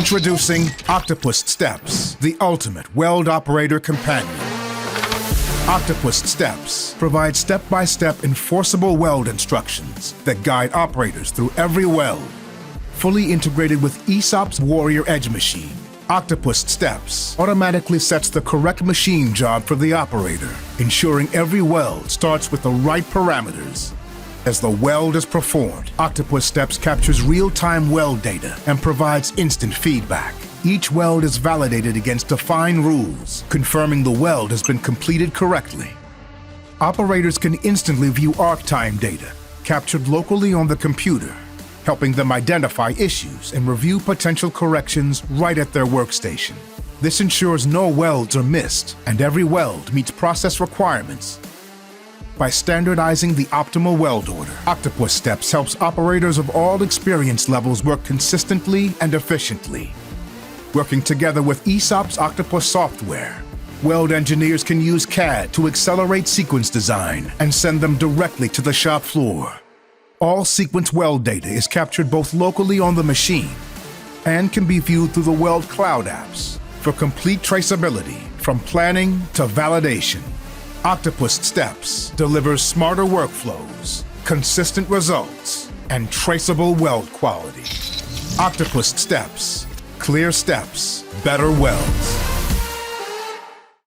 Introducing OCTOPUZ Steps, the ultimate weld operator companion. OCTOPUZ Steps provide step-by-step enforceable weld instructions that guide operators through every weld. Fully integrated with ESAB's Warrior Edge machine, OCTOPUZ Steps automatically sets the correct machine job for the operator, ensuring every weld starts with the right parameters. As the weld is performed, OCTOPUZ Steps captures real-time weld data and provides instant feedback. Each weld is validated against defined rules, confirming the weld has been completed correctly. Operators can instantly view arc time data, captured locally on the computer, helping them identify issues and review potential corrections right at their workstation. This ensures no welds are missed and every weld meets process requirements. By standardizing the optimal weld order, OCTOPUZ Steps helps operators of all experience levels work consistently and efficiently. Working together with ESAB's OCTOPUZ software, weld engineers can use CAD to accelerate sequence design and send them directly to the shop floor. All sequence weld data is captured both locally on the machine and can be viewed through the Weld cloud apps for complete traceability from planning to validation. OCTOPUZ Steps delivers smarter workflows, consistent results, and traceable weld quality. OCTOPUZ Steps, clear steps, better welds.